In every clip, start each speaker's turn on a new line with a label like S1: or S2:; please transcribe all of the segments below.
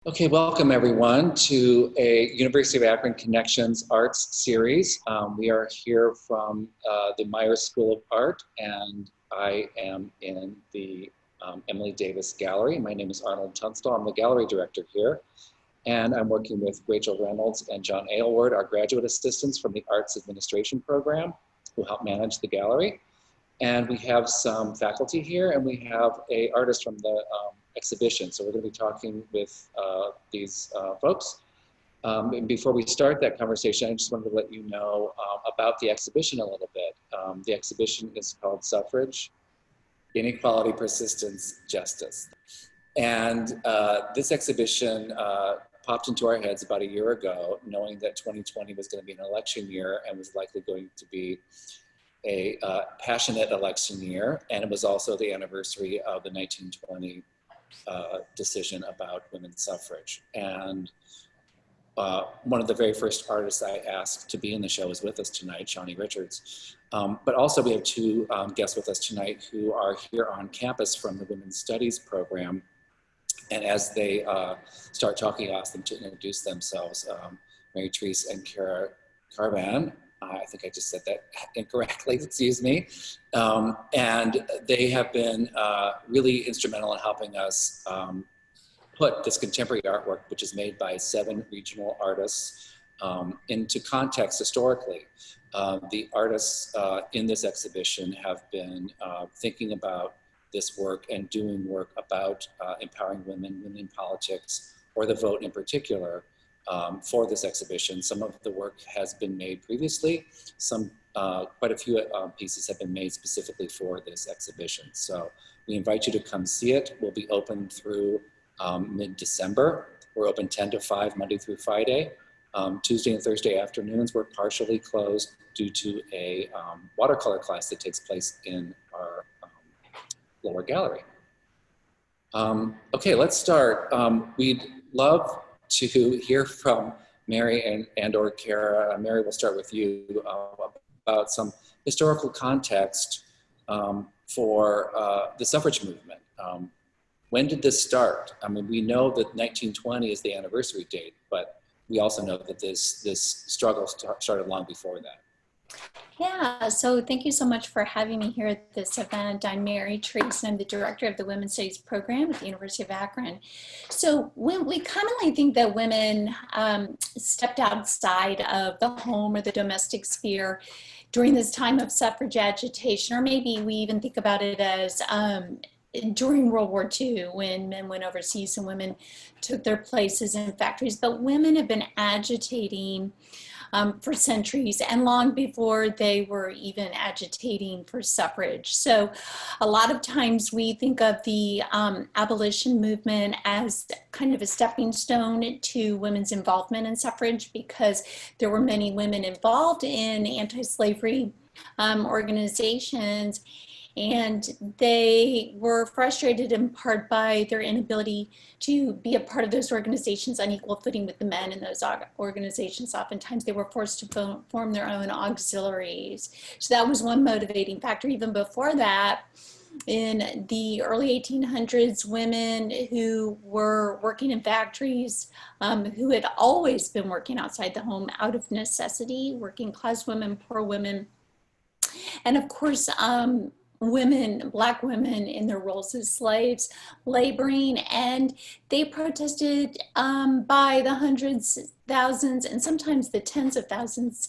S1: Okay, welcome everyone to a University of Akron Connections Arts series. We are here from the Myers School of Art, and I am in the Emily Davis Gallery. My name is Arnold Tunstall. I'm the gallery director here, and I'm working with Rachel Reynolds and John Aylward, our graduate assistants from the Arts Administration Program, who help manage the gallery. And we have some faculty here, and we have an artist from the exhibition. So we're going to be talking with these folks. And before we start that conversation, I just wanted to let you know about the exhibition a little bit. The exhibition is called Suffrage, Inequality, Persistence, Justice. And this exhibition popped into our heads about a year ago, knowing that 2020 was going to be an election year and was likely going to be a passionate election year, and it was also the anniversary of the 1920 decision about women's suffrage. And one of the very first artists I asked to be in the show is with us tonight, Shani Richards. But also we have two guests with us tonight who are here on campus from the Women's Studies program. And as they start talking, I asked them to introduce themselves. Mary Therese and Kara Carvan. I think I just said that incorrectly, excuse me. And they have been really instrumental in helping us put this contemporary artwork, which is made by 7 regional artists, into context historically. The artists in this exhibition have been thinking about this work and doing work about empowering women, women in politics, or the vote in particular. For this exhibition. Some of the work has been made previously. Quite a few pieces have been made specifically for this exhibition. So we invite you to come see it. We'll be open through mid-December. We're open 10 to 5, Monday through Friday. Tuesday and Thursday afternoons, we're partially closed due to a watercolor class that takes place in our lower gallery. Okay, let's start. We'd love to hear from Mary and or Kara. Mary, we'll start with you about some historical context for the suffrage movement. When did this start? I mean, we know that 1920 is the anniversary date, but we also know that this struggle started long before that.
S2: Yeah, so thank you so much for having me here at this event. I'm Mary Therese, and I'm the director of the Women's Studies program at the University of Akron. So we commonly think that women stepped outside of the home or the domestic sphere during this time of suffrage agitation, or maybe we even think about it as during World War II, when men went overseas and women took their places in factories. But women have been agitating for centuries, and long before they were even agitating for suffrage. So a lot of times we think of the abolition movement as kind of a stepping stone to women's involvement in suffrage, because there were many women involved in anti-slavery organizations, and they were frustrated in part by their inability to be a part of those organizations on equal footing with the men in those organizations. Oftentimes they were forced to form their own auxiliaries. So that was one motivating factor. Even before that, in the early 1800s, women who were working in factories, who had always been working outside the home out of necessity, working class women, poor women, and of course, women, Black women in their roles as slaves, laboring, and they protested by the hundreds, thousands, and sometimes the tens of thousands,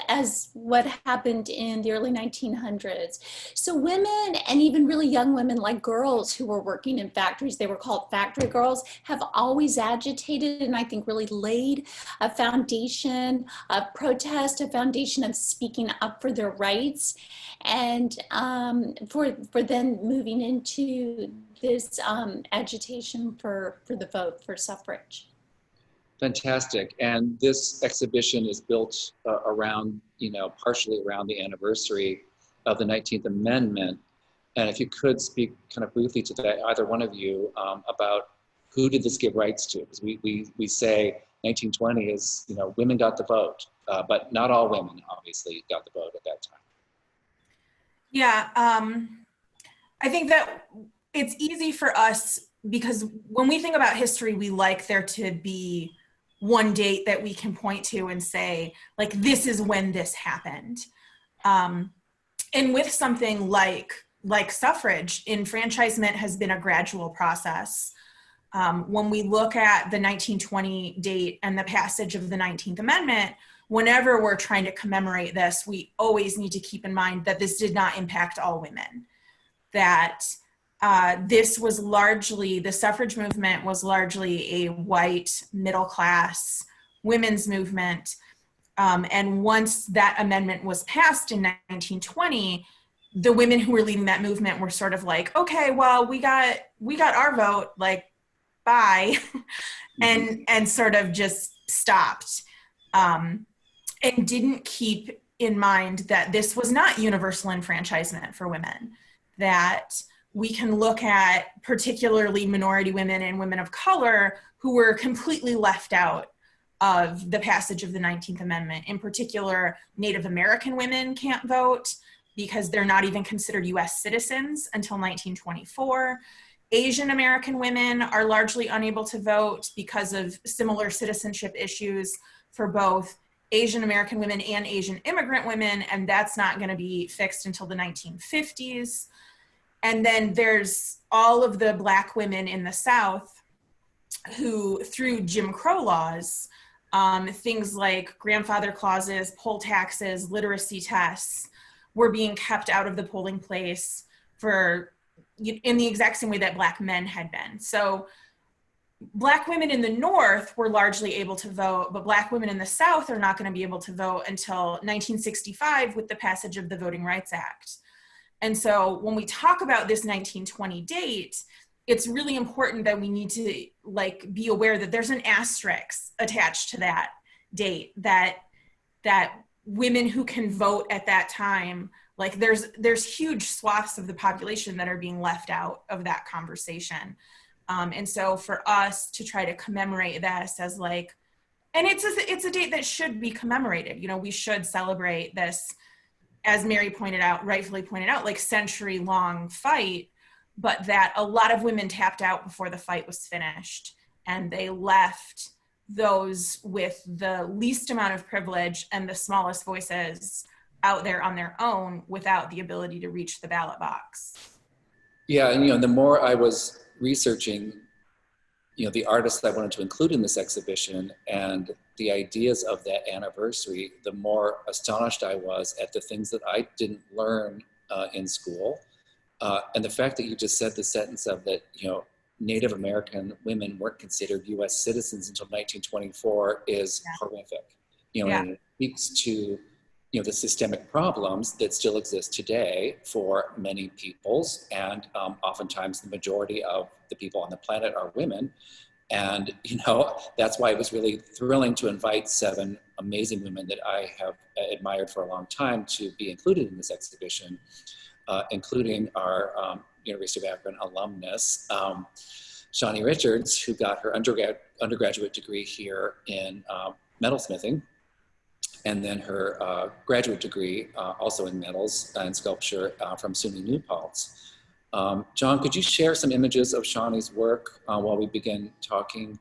S2: as what happened in the early 1900s. So women, and even really young women, like girls who were working in factories, they were called factory girls, have always agitated, and I think really laid a foundation of protest, a foundation of speaking up for their rights, and for then moving into this agitation for the vote, for suffrage.
S1: Fantastic. And this exhibition is built around, partially around the anniversary of the 19th Amendment. And if you could speak kind of briefly to that, either one of you, about who did this give rights to? Because we say 1920 is, women got the vote, but not all women obviously got the vote at that time.
S3: Yeah, I think that it's easy for us because when we think about history, we like there to be one date that we can point to and say, like, this is when this happened. And with something like suffrage, enfranchisement has been a gradual process. When we look at the 1920 date and the passage of the 19th Amendment, whenever we're trying to commemorate this, we always need to keep in mind that this did not impact all women. That this was largely, the suffrage movement was largely a white, middle-class women's movement. And once that amendment was passed in 1920, the women who were leading that movement were sort of like, okay, well, we got our vote, like, bye, and sort of just stopped, and didn't keep in mind that this was not universal enfranchisement for women, that we can look at particularly minority women and women of color who were completely left out of the passage of the 19th Amendment. In particular, Native American women can't vote because they're not even considered US citizens until 1924. Asian American women are largely unable to vote because of similar citizenship issues for both Asian American women and Asian immigrant women, and that's not going to be fixed until the 1950s. And then there's all of the Black women in the South who, through Jim Crow laws, things like grandfather clauses, poll taxes, literacy tests, were being kept out of the polling place in the exact same way that Black men had been. So Black women in the North were largely able to vote, but Black women in the South are not going to be able to vote until 1965 with the passage of the Voting Rights Act. And so when we talk about this 1920 date, it's really important that we need to, like, be aware that there's an asterisk attached to that date, that women who can vote at that time, like, there's huge swaths of the population that are being left out of that conversation. And so for us to try to commemorate this as, like, and it's a date that should be commemorated. You know, we should celebrate this, as Mary rightfully pointed out, like, century-long fight, but that a lot of women tapped out before the fight was finished, and they left those with the least amount of privilege and the smallest voices out there on their own without the ability to reach the ballot box.
S1: Yeah, and the more I was researching, the artists I wanted to include in this exhibition and the ideas of that anniversary, the more astonished I was at the things that I didn't learn in school. And the fact that you just said the sentence of that, Native American women weren't considered US citizens until 1924 is horrific. And it speaks to, the systemic problems that still exist today for many peoples. And oftentimes the majority of the people on the planet are women. And, that's why it was really thrilling to invite 7 amazing women that I have admired for a long time to be included in this exhibition, including our University of Akron alumnus, Shani Richards, who got her undergraduate degree here in metalsmithing, and then her graduate degree also in metals and sculpture from SUNY New Paltz. John, could you share some images of Shani's work while we begin talking,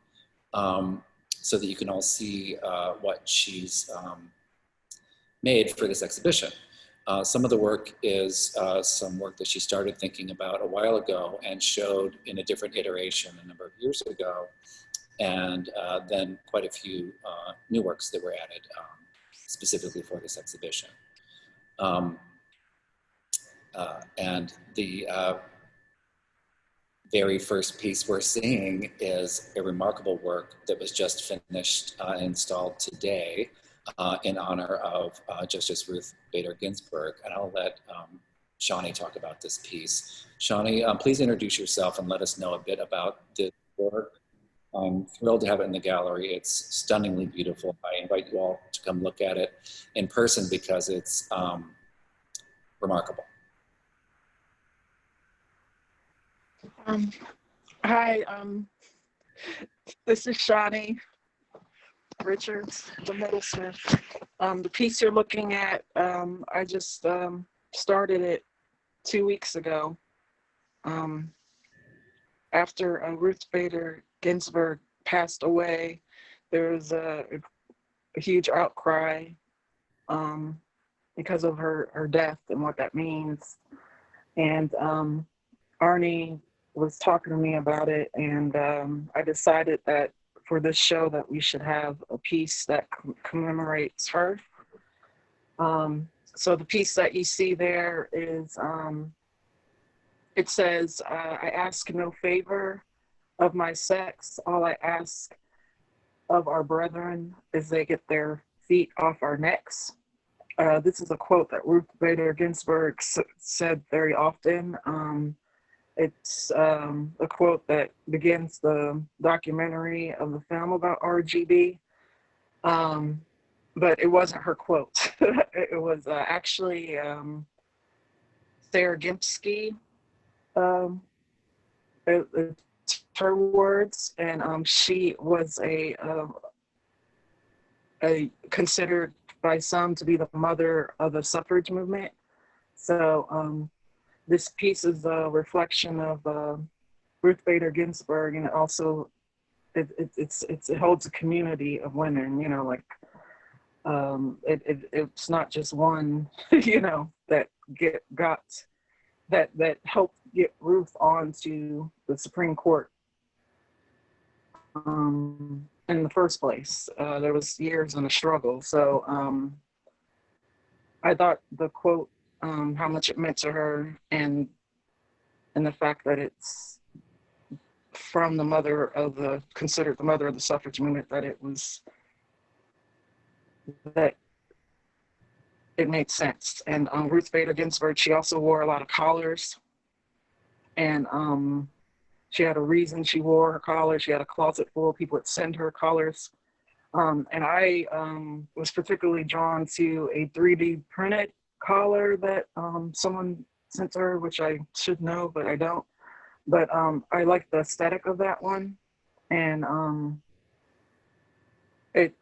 S1: so that you can all see what she's made for this exhibition? Some of the work is some work that she started thinking about a while ago and showed in a different iteration a number of years ago, and then quite a few new works that were added specifically for this exhibition. And the very first piece we're seeing is a remarkable work that was just finished and installed today in honor of Justice Ruth Bader Ginsburg. And I'll let Shani talk about this piece. Shani, please introduce yourself and let us know a bit about this work. I'm thrilled to have it in the gallery. It's stunningly beautiful. I invite you all to come look at it in person because it's remarkable.
S4: Hi, this is Shani Richards, the metalsmith. The piece you're looking at, I just started it 2 weeks ago. after Ruth Bader Ginsburg passed away, there was a huge outcry because of her death and what that means. And Arnie was talking to me about it, and I decided that for this show that we should have a piece that commemorates her. So the piece that you see there is, it says, I ask no favor of my sex. All I ask of our brethren is they get their feet off our necks. This is a quote that Ruth Bader Ginsburg said very often. It's a quote that begins the documentary of the film about RGB. But it wasn't her quote. It was actually Sarah Gimpsky. It's her words, and she was a considered by some to be the mother of the suffrage movement. So this piece is a reflection of Ruth Bader Ginsburg, and also it holds a community of women. You know, like it's not just one, you know, that that helped get Ruth onto the Supreme Court in the first place. There was years in a struggle. So I thought the quote, how much it meant to her, and the fact that it's from the mother of the, considered the mother of the suffrage movement, that it made sense. And Ruth Bader Ginsburg, she also wore a lot of collars, and she had a reason she wore her collar. She had a closet full of people that send her collars. And I was particularly drawn to a 3D printed collar that someone sent her, which I should know, but I don't. But I like the aesthetic of that one. And it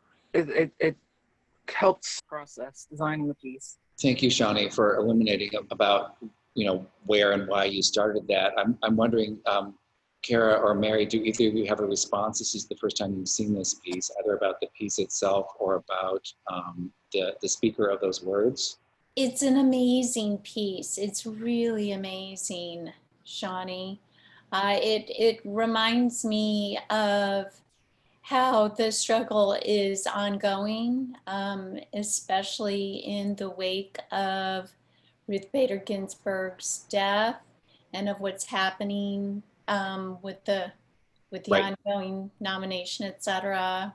S4: helps process designing the piece.
S1: Thank you, Shani, for illuminating about, you know, where and why you started that. I'm wondering, Kara or Mary, do either of you have a response? This is the first time you've seen this piece, either about the piece itself or about the speaker of those words.
S2: It's an amazing piece. It's really amazing, Shani. It reminds me of how the struggle is ongoing, especially in the wake of Ruth Bader Ginsburg's death and of what's happening with the
S1: Right.
S2: ongoing nomination, et cetera.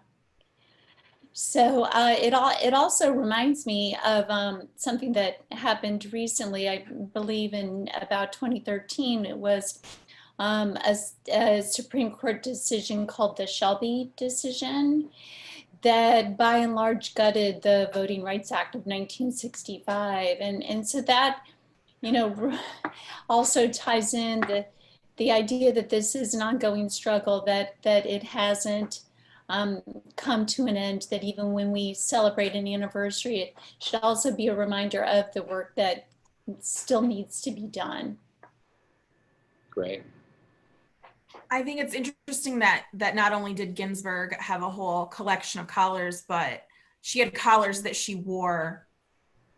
S2: So it also reminds me of something that happened recently. I believe in about 2013. It was a Supreme Court decision called the Shelby decision that by and large gutted the Voting Rights Act of 1965. And so that, you know, also ties in the idea that this is an ongoing struggle, that it hasn't come to an end, that even when we celebrate an anniversary, it should also be a reminder of the work that still needs to be done.
S1: Great.
S3: I think it's interesting that not only did Ginsburg have a whole collection of collars, but she had collars that she wore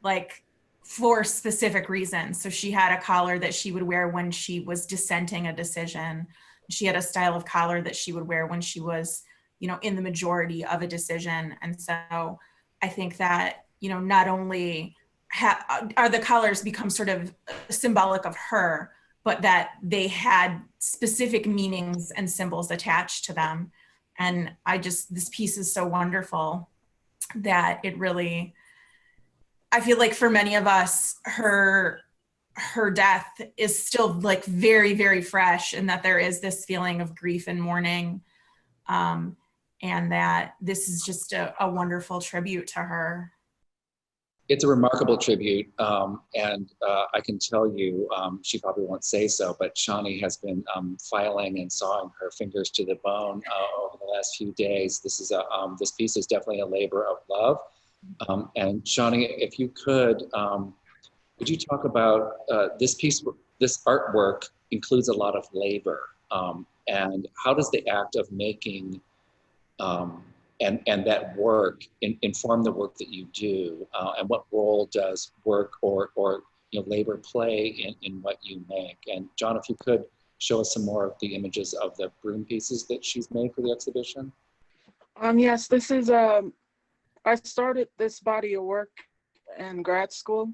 S3: like for specific reasons. So she had a collar that she would wear when she was dissenting a decision. She had a style of collar that she would wear when she was, you know, in the majority of a decision. And so I think that, you know, not only are the collars become sort of symbolic of her, but that they had specific meanings and symbols attached to them. And this piece is so wonderful that it really, I feel like for many of us, her death is still like very, very fresh, and that there is this feeling of grief and mourning. And that this is just a wonderful tribute to her.
S1: It's a remarkable tribute, and I can tell you, she probably won't say so, but Shani has been filing and sawing her fingers to the bone over the last few days. This piece is definitely a labor of love. And Shani, if you could you talk about this piece? This artwork includes a lot of labor. And how does the act of making and that work inform the work that you do? And what role does work or labor play in what you make? And John, if you could show us some more of the images of the broom pieces that she's made for the exhibition.
S4: Yes, this is, I started this body of work in grad school.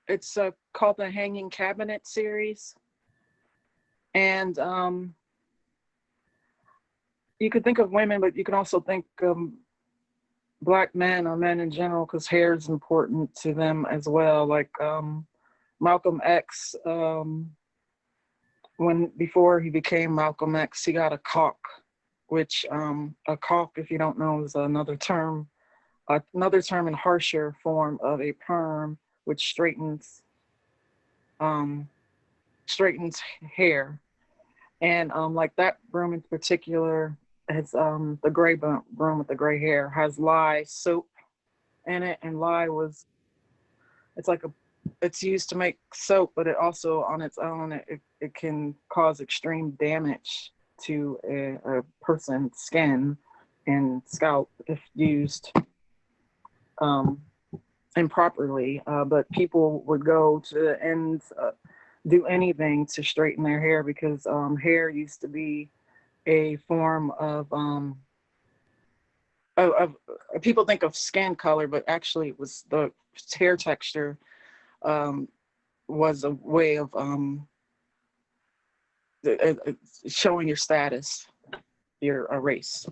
S4: It's called the Hanging Cabinet series. And you could think of women, but you can also think Black men or men in general, because hair is important to them as well. Like Malcolm X, before he became Malcolm X, he got a caulk, which a caulk, if you don't know, is another term and harsher form of a perm, which straightens hair. And like that broom in particular, has the gray broom with the gray hair has lye soap in it, and lye it's used to make soap, but it also on its own it can cause extreme damage to a person's skin and scalp if used improperly. But people would go to the ends, do anything to straighten their hair, because hair used to be a form of people think of skin color, but actually it was the hair texture was a way of showing your status, your race.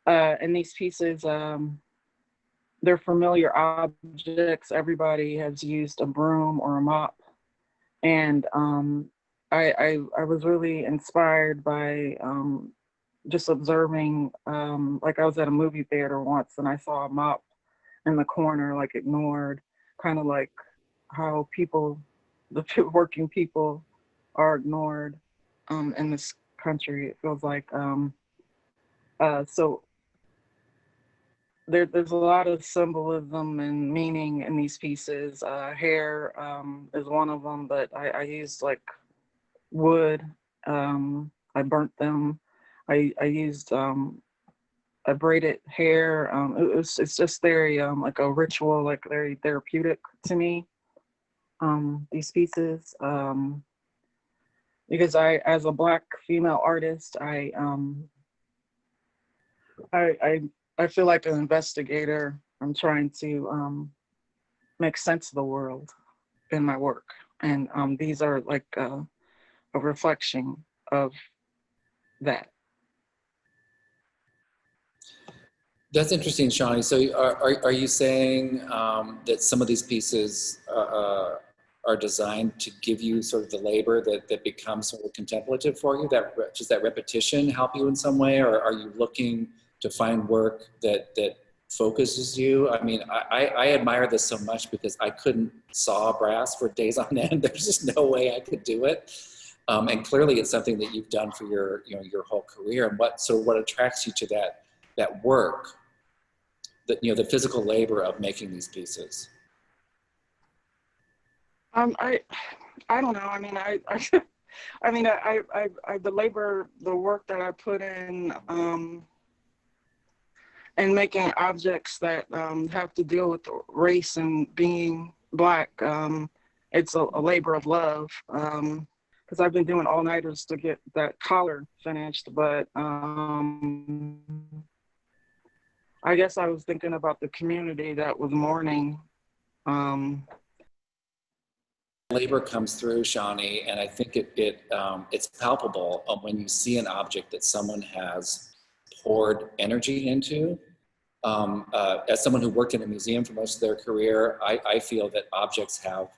S4: And these pieces, they're familiar objects. Everybody has used a broom or a mop. And I was really inspired by just observing, like I was at a movie theater once and I saw a mop in the corner, like ignored, kind of like how the working people are ignored in this country. It feels like, so there's a lot of symbolism and meaning in these pieces. Hair is one of them, but I used like wood. I burnt them. I used I braided hair. It's just very like a ritual, like very therapeutic to me. These pieces, because as a Black female artist, I feel like an investigator. I'm trying to make sense of the world in my work, and these are like a reflection of that.
S1: That's interesting, Shani. So are you saying that some of these pieces are designed to give you sort of the labor that becomes sort of contemplative for you? Does that repetition help you in some way? Or are you looking to find work that focuses you? I mean, I admire this so much because I couldn't saw brass for days on end. There's just no way I could do it. And clearly it's something that you've done for your whole career. And what attracts you to that work, the physical labor of making these pieces?
S4: I don't know. I mean, the work that I put in and making objects that have to deal with race and being Black, it's a labor of love. Because I've been doing all-nighters to get that collar finished, but I guess I was thinking about the community that was mourning.
S1: Labor comes through, Shani, and I think it's palpable when you see an object that someone has poured energy into. As someone who worked in a museum for most of their career, I feel that objects have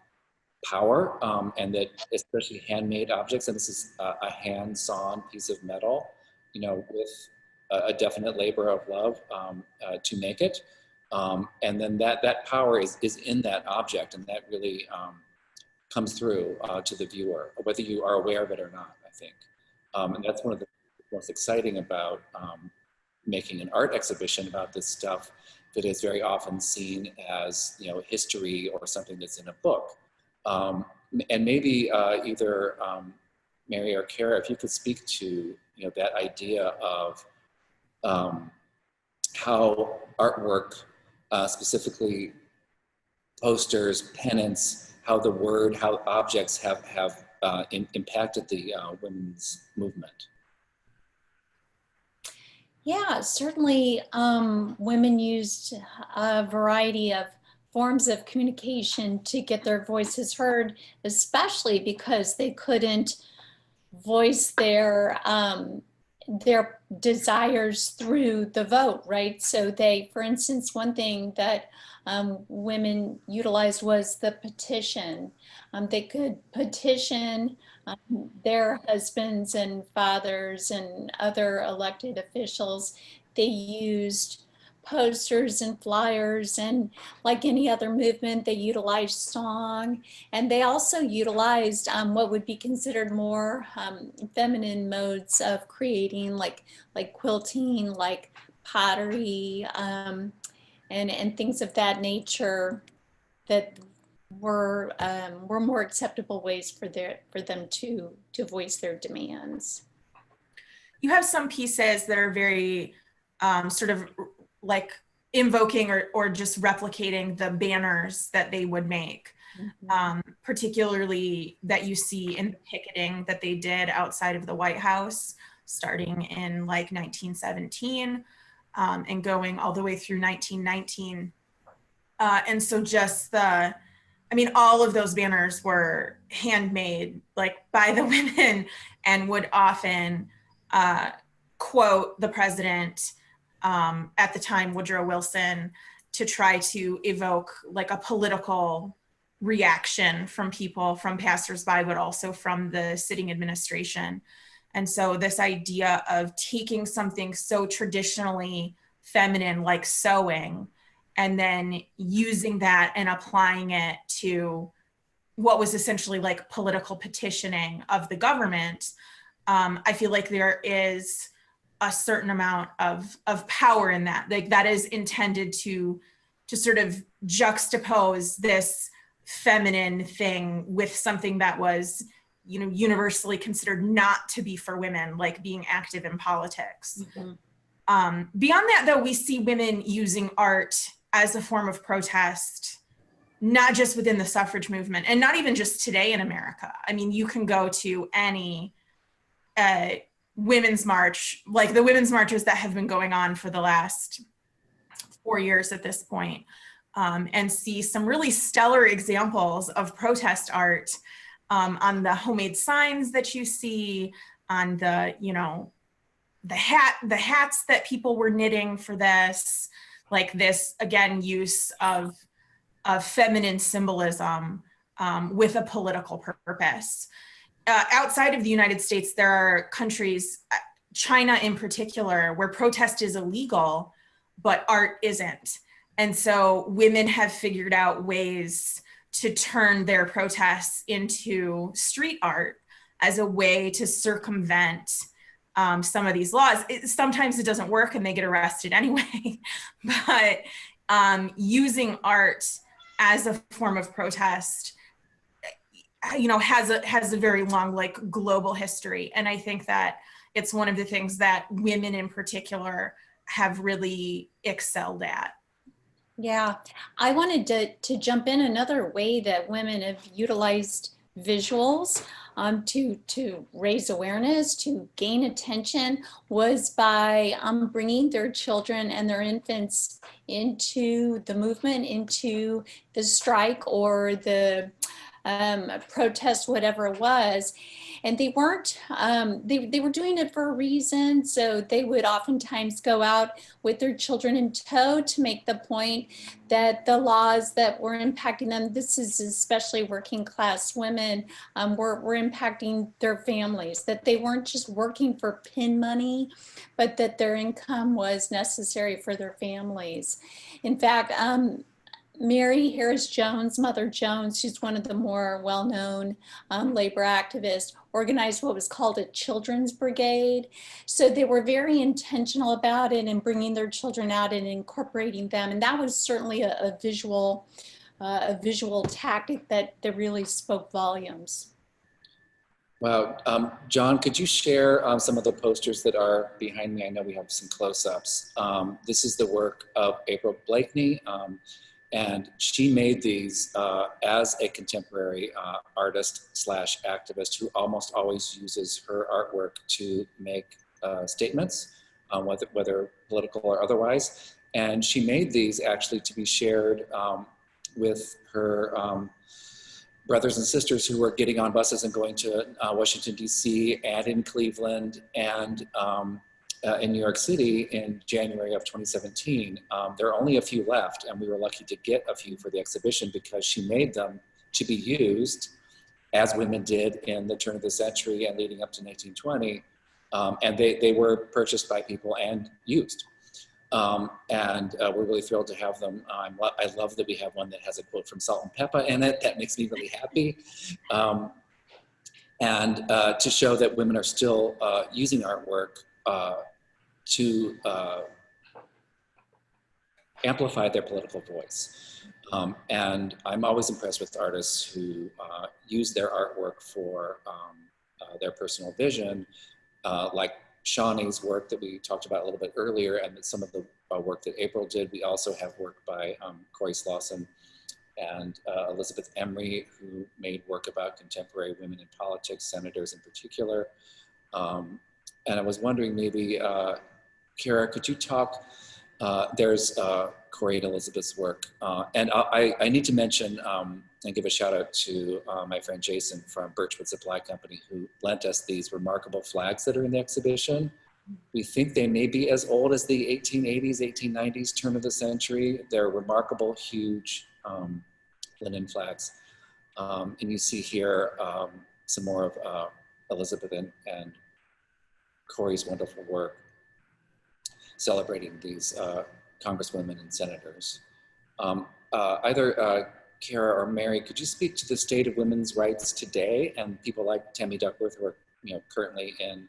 S1: power, and that especially handmade objects, and this is a hand-sawn piece of metal, with a definite labor of love to make it, and then that power is in that object, and that really comes through to the viewer, whether you are aware of it or not, I think. And that's one of the most exciting about making an art exhibition about this stuff that is very often seen as history or something that's in a book. and maybe either Mary or Kara, if you could speak to that idea of how artwork, specifically posters, pennants, how the word, how objects have impacted the women's movement.
S2: Yeah, certainly women used a variety of forms of communication to get their voices heard, especially because they couldn't voice their desires through the vote, right? So they, for instance, one thing that women utilized was the petition. They could petition their husbands and fathers and other elected officials. They used posters and flyers, and like any other movement, they utilized song, and they also utilized what would be considered more feminine modes of creating, like quilting, like pottery, and things of that nature that were more acceptable ways for them to voice their demands.
S3: You have some pieces that are very sort of like invoking or just replicating the banners that they would make, particularly that you see in the picketing that they did outside of the White House, starting in like 1917 and going all the way through 1919. And so just all of those banners were handmade like by the women and would often quote the president, at the time, Woodrow Wilson, to try to evoke like a political reaction from people, from passersby, but also from the sitting administration. And so this idea of taking something so traditionally feminine like sewing and then using that and applying it to what was essentially like political petitioning of the government, I feel like there is a certain amount of power in that. Like that is intended to sort of juxtapose this feminine thing with something that was, universally considered not to be for women, like being active in politics. Beyond that, though, we see women using art as a form of protest, not just within the suffrage movement and not even just today in America. I mean, you can go to any women's march, like the women's marches that have been going on for the last 4 years at this point, and see some really stellar examples of protest art on the homemade signs that you see, on the, the hats that people were knitting for this, like this, again, use of feminine symbolism with a political purpose. Outside of the United States, there are countries, China in particular, where protest is illegal, but art isn't. And so women have figured out ways to turn their protests into street art as a way to circumvent some of these laws. Sometimes it doesn't work and they get arrested anyway, but using art as a form of protest has a very long, like, global history. And I think that it's one of the things that women in particular have really excelled at.
S2: Yeah, I wanted to jump in. Another way that women have utilized visuals to raise awareness, to gain attention, was by bringing their children and their infants into the movement, into the strike or the protest, whatever it was. And they weren't, they were doing it for a reason. So they would oftentimes go out with their children in tow to make the point that the laws that were impacting them, this is especially working class women, were impacting their families, that they weren't just working for pin money, but that their income was necessary for their families. In fact, Mary Harris Jones, Mother Jones, she's one of the more well-known labor activists, organized what was called a children's brigade. So they were very intentional about it and bringing their children out and incorporating them. And that was certainly a visual a visual tactic that really spoke volumes.
S1: Wow. John, could you share some of the posters that are behind me? I know we have some close-ups. This is the work of April Blakeney, and she made these as a contemporary artist slash activist who almost always uses her artwork to make statements, whether political or otherwise. And she made these actually to be shared with her brothers and sisters who were getting on buses and going to Washington, D.C. and in Cleveland and in New York City in January of 2017. There are only a few left, and we were lucky to get a few for the exhibition because she made them to be used as women did in the turn of the century and leading up to 1920. And they were purchased by people and used. And we're really thrilled to have them. I love that we have one that has a quote from Salt and Pepper in it. That makes me really happy. And to show that women are still using artwork to amplify their political voice. And I'm always impressed with artists who use their artwork for their personal vision, like Shani's work that we talked about a little bit earlier, and some of the work that April did. We also have work by Corey Slauson and Elizabeth Emery, who made work about contemporary women in politics, senators in particular. And I was wondering maybe, Kara, could you talk, there's Corey and Elizabeth's work. And I need to mention and give a shout out to my friend Jason from Birchwood Supply Company, who lent us these remarkable flags that are in the exhibition. We think they may be as old as the 1880s, 1890s, turn of the century. They're remarkable, huge linen flags. And you see here some more of Elizabeth and Corey's wonderful work celebrating these congresswomen and senators. Either Kara or Mary, could you speak to the state of women's rights today and people like Tammy Duckworth who are currently in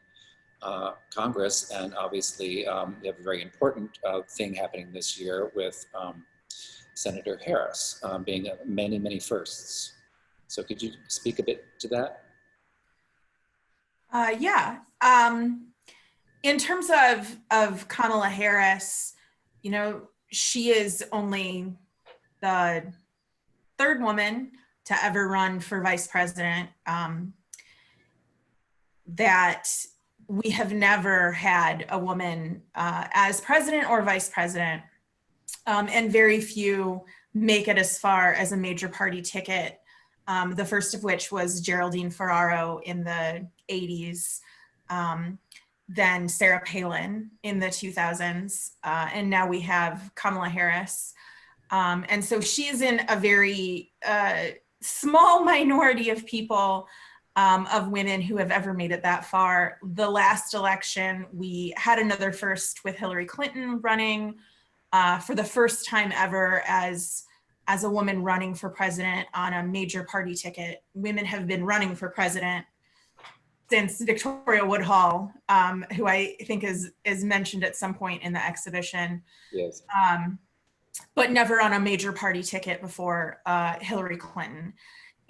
S1: Congress, and obviously we have a very important thing happening this year with Senator Harris being many, many firsts. So could you speak a bit to that?
S3: Yeah. In terms of Kamala Harris, she is only the third woman to ever run for vice president. That we have never had a woman as president or vice president, and very few make it as far as a major party ticket. The first of which was Geraldine Ferraro in the 80s, then Sarah Palin in the 2000s, and now we have Kamala Harris. And so she is in a very small minority of people, of women who have ever made it that far. The last election, we had another first with Hillary Clinton running for the first time ever as a woman running for president on a major party ticket. Women have been running for president since Victoria Woodhull, who I think is mentioned at some point in the exhibition.
S1: Yes.
S3: But never on a major party ticket before Hillary Clinton.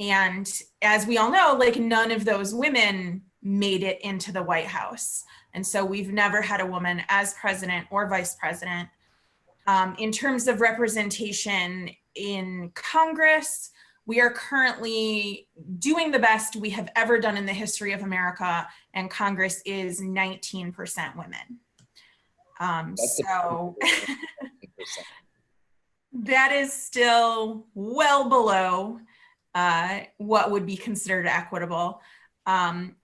S3: And as we all know, none of those women made it into the White House. And so we've never had a woman as president or vice president. In terms of representation in Congress, we are currently doing the best we have ever done in the history of America, and Congress is 19% women. So that is still well below what would be considered equitable. And,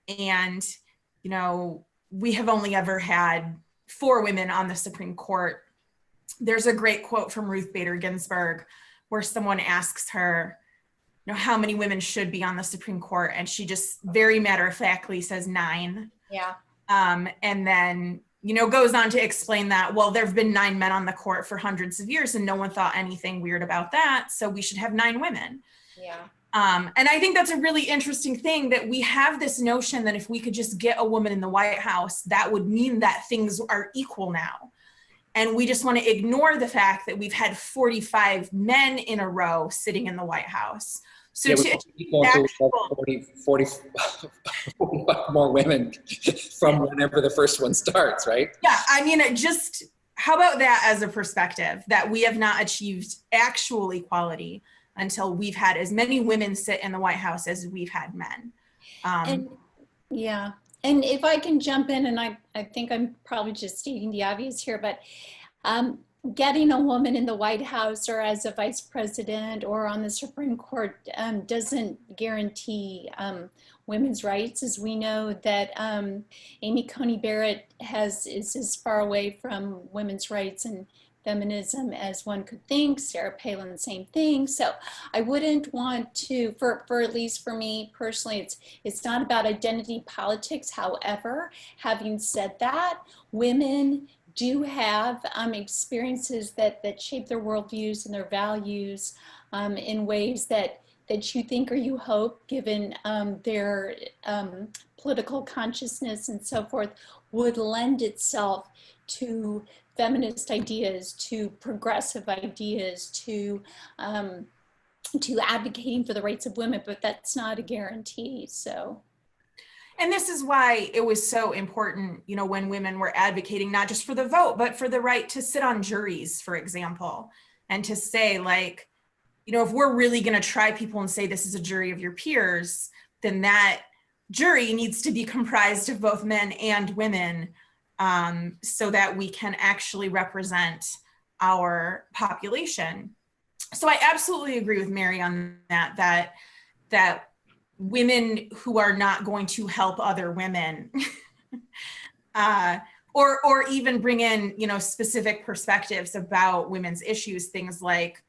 S3: we have only ever had 4 women on the Supreme Court. There's a great quote from Ruth Bader Ginsburg where someone asks her, how many women should be on the Supreme Court? And she just very matter-of-factly says 9.
S2: Yeah.
S3: And then, goes on to explain that, well, there have been 9 men on the court for hundreds of years and no one thought anything weird about that. So we should have 9 women.
S2: Yeah.
S3: And I think that's a really interesting thing, that we have this notion that if we could just get a woman in the White House, that would mean that things are equal now. And we just want to ignore the fact that we've had 45 men in a row sitting in the White House. So
S1: yeah,
S3: to
S1: equal to 45 more women from whenever the first one starts, right?
S3: Yeah, I mean, how about that as a perspective, that we have not achieved actual equality until we've had as many women sit in the White House as we've had men.
S2: And yeah, and if I can jump in, and I think I'm probably just stating the obvious here, but getting a woman in the White House or as a vice president or on the Supreme Court doesn't guarantee women's rights, as we know that Amy Coney Barrett is as far away from women's rights and feminism as one could think. Sarah Palin, same thing. So I wouldn't want to, for at least for me personally, it's not about identity politics. However, having said that, women do have experiences that shape their worldviews and their values in ways that you think or you hope, given their political consciousness and so forth, would lend itself to feminist ideas, to progressive ideas, to advocating for the rights of women, but that's not a guarantee. So.
S3: And this is why it was so important, you know, when women were advocating not just for the vote, but for the right to sit on juries, for example, and to say, like, you know, if we're really going to try people and say this is a jury of your peers, then that jury needs to be comprised of both men and women, so that we can actually represent our population. So I absolutely agree with Mary on that women who are not going to help other women or even bring in, you know, specific perspectives about women's issues, things like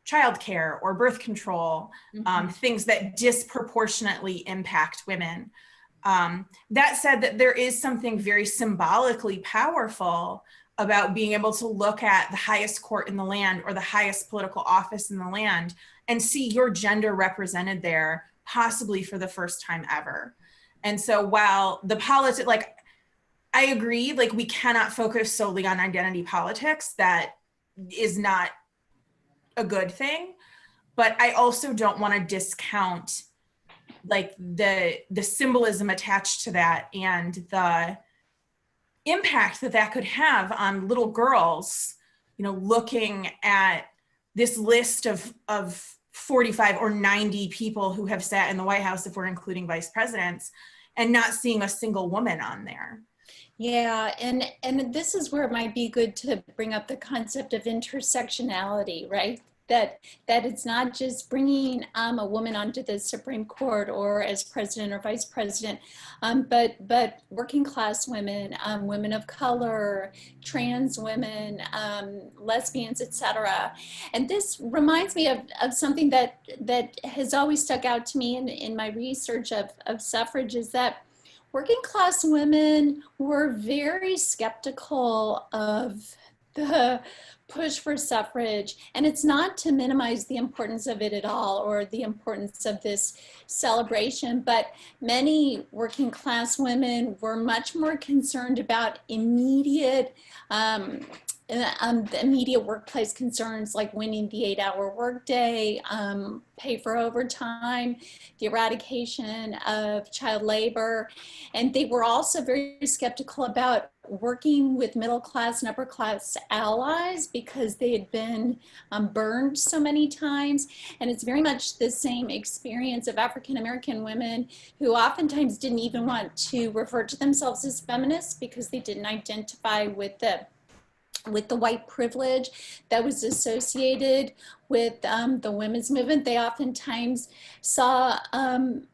S3: childcare or birth control, things that disproportionately impact women. That said, that there is something very symbolically powerful about being able to look at the highest court in the land or the highest political office in the land and see your gender represented there, possibly for the first time ever. And so while the politics, like, I agree, like, we cannot focus solely on identity politics. That is not a good thing. But I also don't want to discount, like, the symbolism attached to that and the impact that could have on little girls, you know, looking at this list of 45 or 90 people who have sat in the White House, if we're including vice presidents, and not seeing a single woman on there.
S2: Yeah, and this is where it might be good to bring up the concept of intersectionality, right? That it's not just bringing a woman onto the Supreme Court or as president or vice president, but working class women, women of color, trans women, lesbians, etc. And this reminds me of something that has always stuck out to me in my research of suffrage, is that working class women were very skeptical of the push for suffrage. And it's not to minimize the importance of it at all or the importance of this celebration, but many working class women were much more concerned about immediate the immediate workplace concerns, like winning the 8-hour workday, pay for overtime, the eradication of child labor. And they were also very skeptical about working with middle class and upper class allies because they had been burned so many times. And it's very much the same experience of African American women who oftentimes didn't even want to refer to themselves as feminists because they didn't identify with the white privilege that was associated with the women's movement. They oftentimes saw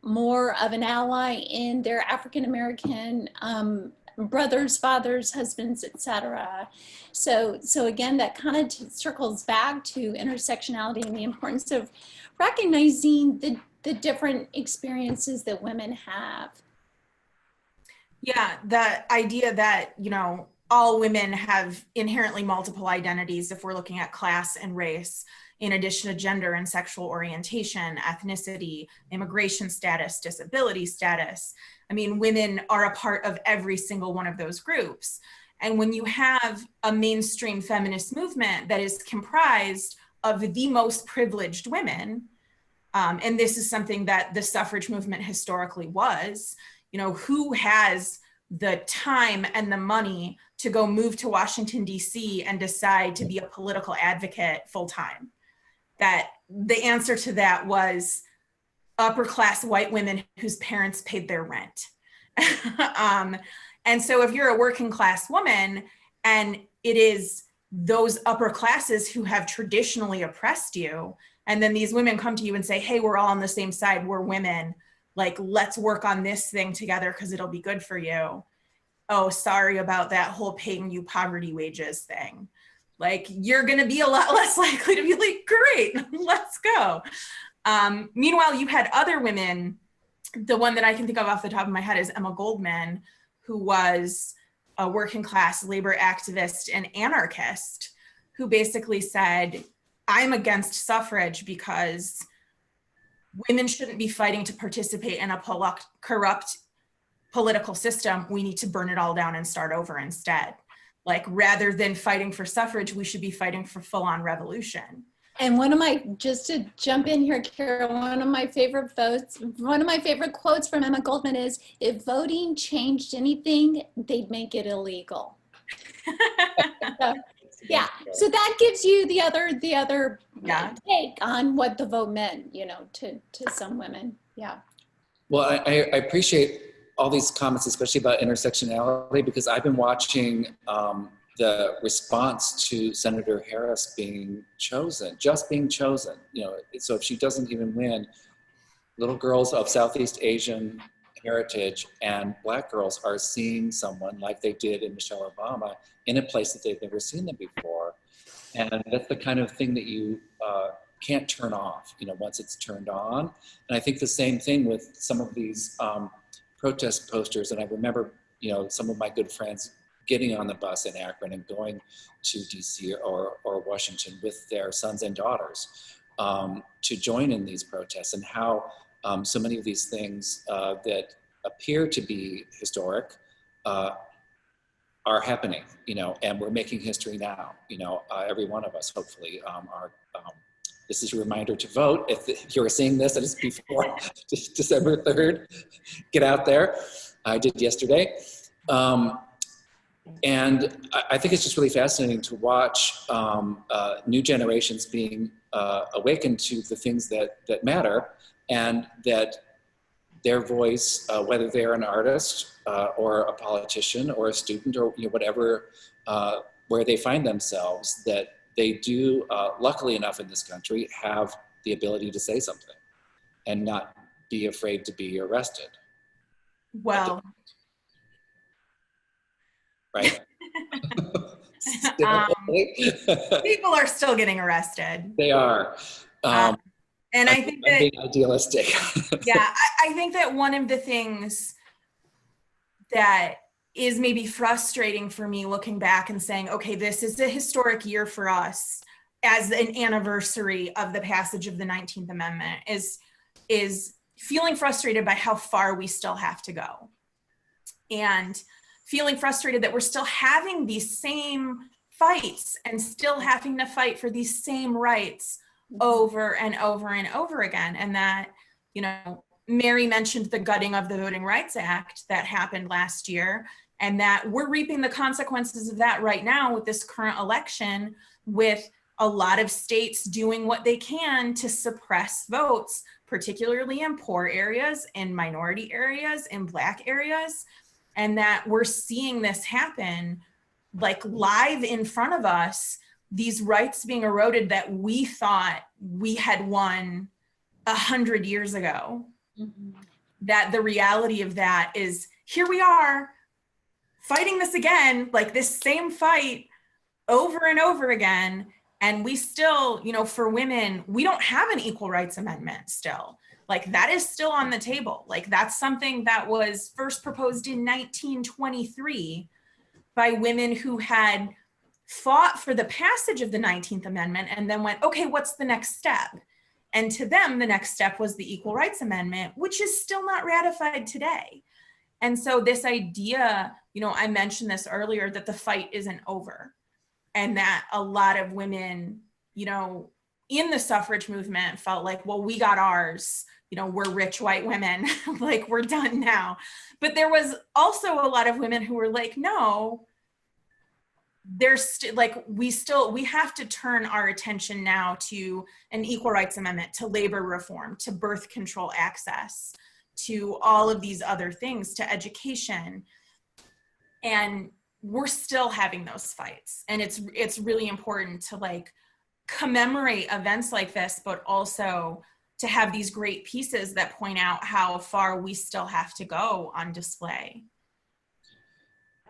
S2: more of an ally in their African American brothers, fathers, husbands, etc. So again, that kind of circles back to intersectionality and the importance of recognizing the different experiences that women have.
S3: Yeah, the idea that, you know, all women have inherently multiple identities if we're looking at class and race, in addition to gender and sexual orientation, ethnicity, immigration status, disability status. I mean, women are a part of every single one of those groups. And when you have a mainstream feminist movement that is comprised of the most privileged women, and this is something that the suffrage movement historically was, you know, who has the time and the money to go move to Washington, D.C. and decide to be a political advocate full time? That the answer to that was upper class white women whose parents paid their rent. And so if you're a working class woman and it is those upper classes who have traditionally oppressed you, and then these women come to you and say, hey, we're all on the same side, we're women, like, let's work on this thing together because it'll be good for you. Oh, sorry about that whole paying you poverty wages thing. Like, you're gonna be a lot less likely to be like, great, let's go. Meanwhile, you had other women. The one that I can think of off the top of my head is Emma Goldman, who was a working class labor activist and anarchist, who basically said, I'm against suffrage because women shouldn't be fighting to participate in a corrupt political system. We need to burn it all down and start over instead. Like, rather than fighting for suffrage, we should be fighting for full-on revolution.
S2: And just to jump in here, Carol, one of my favorite quotes from Emma Goldman is, if voting changed anything, they'd make it illegal. Yeah, so that gives you the other take on what the vote meant, you know, to some women. Yeah.
S1: Well, I appreciate all these comments, especially about intersectionality, because I've been watching the response to Senator Harris just being chosen. You know, so if she doesn't even win, little girls of Southeast Asian heritage and Black girls are seeing someone like they did in Michelle Obama in a place that they've never seen them before. And that's the kind of thing that you can't turn off, you know, once it's turned on. And I think the same thing with some of these protest posters. And I remember, you know, some of my good friends getting on the bus in Akron and going to DC or Washington with their sons and daughters to join in these protests, and how so many of these things that appear to be historic are happening, you know, and we're making history now, you know, every one of us, hopefully, this is a reminder to vote. If you're seeing this and it's before December 3rd, get out there. I did yesterday. And I think it's just really fascinating to watch new generations being awakened to the things that matter, and that their voice, whether they're an artist or a politician or a student or, you know, whatever, where they find themselves, that they do, luckily enough in this country, have the ability to say something and not be afraid to be arrested.
S3: Well,
S1: right?
S3: People are still getting arrested.
S1: They are.
S3: And I think that,
S1: being idealistic.
S3: yeah, I think that one of the things that is maybe frustrating for me looking back and saying, okay, this is a historic year for us as an anniversary of the passage of the 19th Amendment, is feeling frustrated by how far we still have to go. And feeling frustrated that we're still having these same fights and still having to fight for these same rights over and over and over again. And that, you know, Mary mentioned the gutting of the Voting Rights Act that happened last year, and that we're reaping the consequences of that right now with this current election, with a lot of states doing what they can to suppress votes, particularly in poor areas, in minority areas, in Black areas. And that we're seeing this happen, like, live in front of us, these rights being eroded that we thought we had won 100 years ago. Mm-hmm. That the reality of that is, here we are fighting this again, like this same fight over and over again. And we still, you know, for women, we don't have an equal rights amendment still. Like, that is still on the table. Like, that's something that was first proposed in 1923 by women who had fought for the passage of the 19th Amendment and then went, okay, what's the next step? And to them, the next step was the Equal Rights Amendment, which is still not ratified today. And so this idea you know, I mentioned this earlier, that the fight isn't over, and that a lot of women, you know, in the suffrage movement felt like, well, we got ours, you know, we're rich white women, like we're done now. But there was also a lot of women who were like, no, there's like, we have to turn our attention now to an equal rights amendment, to labor reform, to birth control access, to all of these other things, to education. And we're still having those fights. And it's really important to like commemorate events like this, but also to have these great pieces that point out how far we still have to go on display.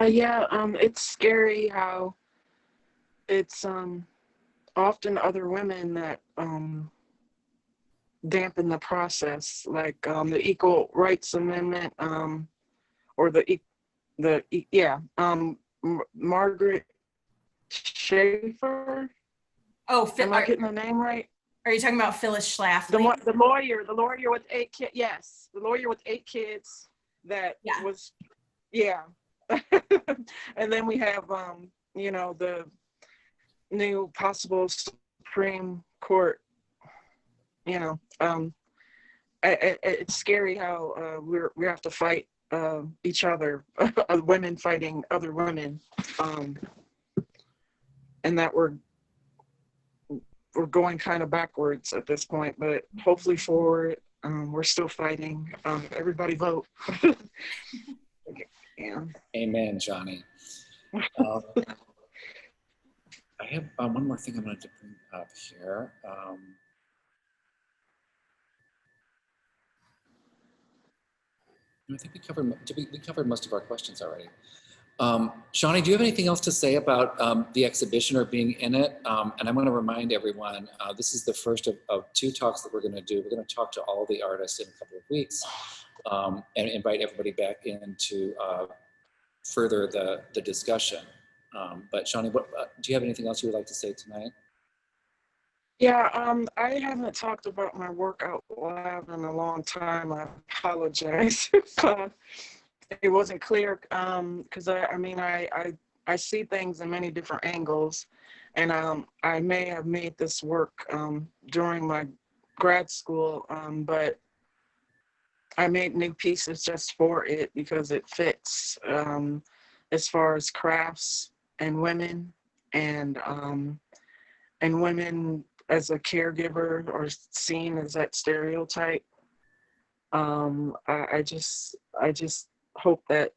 S4: Yeah, it's scary how it's often other women that dampen the process, like the Equal Rights Amendment, or Margaret Schaefer.
S3: Oh,
S4: am I getting the name right?
S3: Are you talking about Phyllis Schlafly?
S4: The lawyer with 8 kids. Yes, the lawyer with 8 kids that was, yeah. And then we have, you know, the new possible Supreme Court. You know, it's scary how we have to fight each other, women fighting other women, and that we're going kind of backwards at this point, but hopefully forward. We're still fighting. Everybody vote. Yeah.
S1: Amen, Johnny. I have one more thing I wanted to bring up here. I think we covered most of our questions already. Shani, do you have anything else to say about the exhibition or being in it? And I want to remind everyone, this is the first of 2 talks that we're going to do. We're going to talk to all the artists in a couple of weeks and invite everybody back in to further the discussion. But Shani, do you have anything else you would like to say tonight?
S4: Yeah, I haven't talked about my work out loud in a long time. I apologize if it wasn't clear, because I see things in many different angles, and I may have made this work during my grad school, but I made new pieces just for it because it fits as far as crafts and women, and women as a caregiver or seen as that stereotype. I just hope that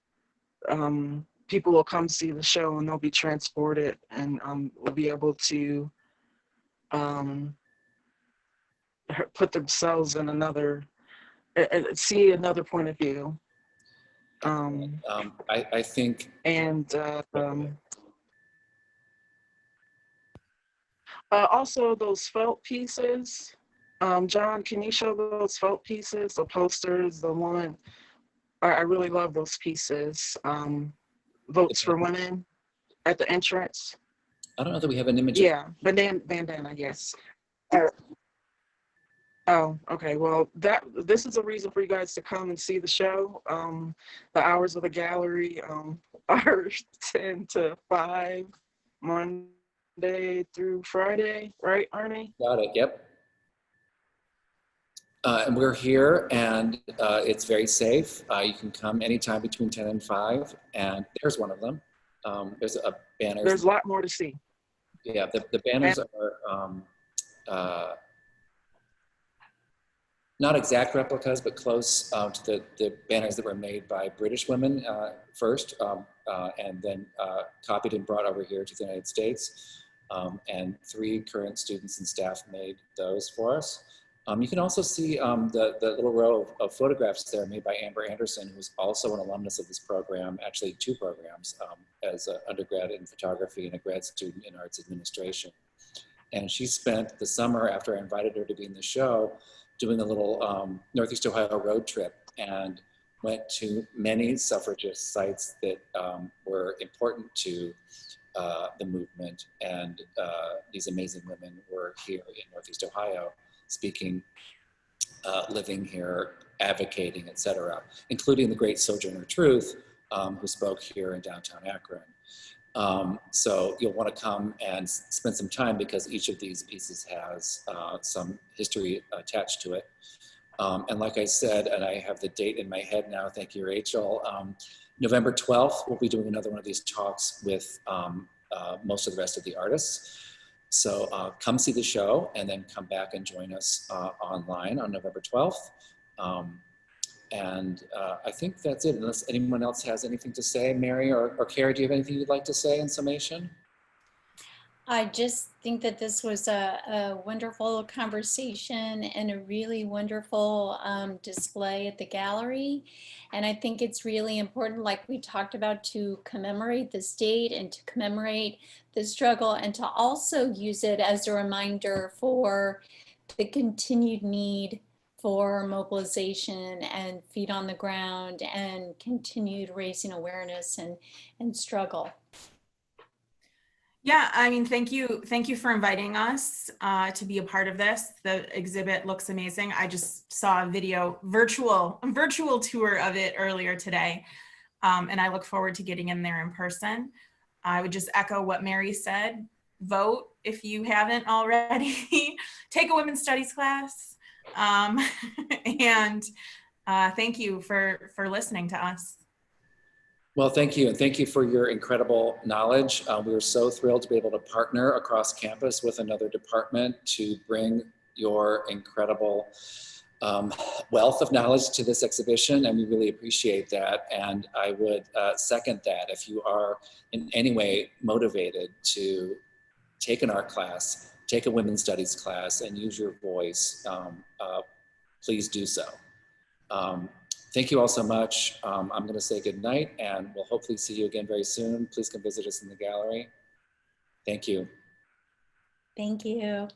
S4: people will come see the show and they'll be transported, and will be able to put themselves in see another point of view.
S1: I think,
S4: and also those felt pieces. John, can you show those felt pieces, the posters, the one? I really love those pieces. Votes for Women at the entrance.
S1: I don't know that we have an image.
S4: Yeah, bandana, yes. Oh, okay. Well, this is a reason for you guys to come and see the show. The hours of the gallery are 10 to 5, Monday through Friday, right, Arnie?
S1: Got it, yep. And we're here, and it's very safe. You can come anytime between 10 and 5, and there's one of them. There's a banner.
S4: There's a lot more to see.
S1: Yeah, the banners are not exact replicas, but close to the banners that were made by British women first, and then copied and brought over here to the United States. And 3 current students and staff made those for us. You can also see the little row of photographs there made by Amber Anderson, who's also an alumnus of this program, actually 2 programs, as an undergrad in photography and a grad student in arts administration. And she spent the summer after I invited her to be in the show doing a little Northeast Ohio road trip, and went to many suffragist sites that were important to the movement. And these amazing women were here in Northeast Ohio, speaking, living here, advocating, etc., including the great Sojourner Truth, who spoke here in downtown Akron. So you'll want to come and spend some time because each of these pieces has some history attached to it. And like I said, and I have the date in my head now, thank you, Rachel, November 12th, we'll be doing another one of these talks with most of the rest of the artists. So come see the show and then come back and join us online on November 12th. I think that's it, unless anyone else has anything to say. Mary or Carrie, do you have anything you'd like to say in summation?
S2: I just think that this was a wonderful conversation and a really wonderful display at the gallery. And I think it's really important, like we talked about, to commemorate this date and to commemorate the struggle and to also use it as a reminder for the continued need for mobilization and feet on the ground and continued raising awareness and struggle.
S3: Yeah, I mean, thank you for inviting us to be a part of this. The exhibit looks amazing. I just saw a virtual tour of it earlier today, and I look forward to getting in there in person. I would just echo what Mary said. Vote if you haven't already. Take a women's studies class, and thank you for listening to us.
S1: Well, thank you. And thank you for your incredible knowledge. We are so thrilled to be able to partner across campus with another department to bring your incredible wealth of knowledge to this exhibition. And we really appreciate that. And I would second that. If you are in any way motivated to take an art class, take a women's studies class, and use your voice, please do so. Thank you all so much. I'm going to say good night, and we'll hopefully see you again very soon. Please come visit us in the gallery. Thank you.
S2: Thank you.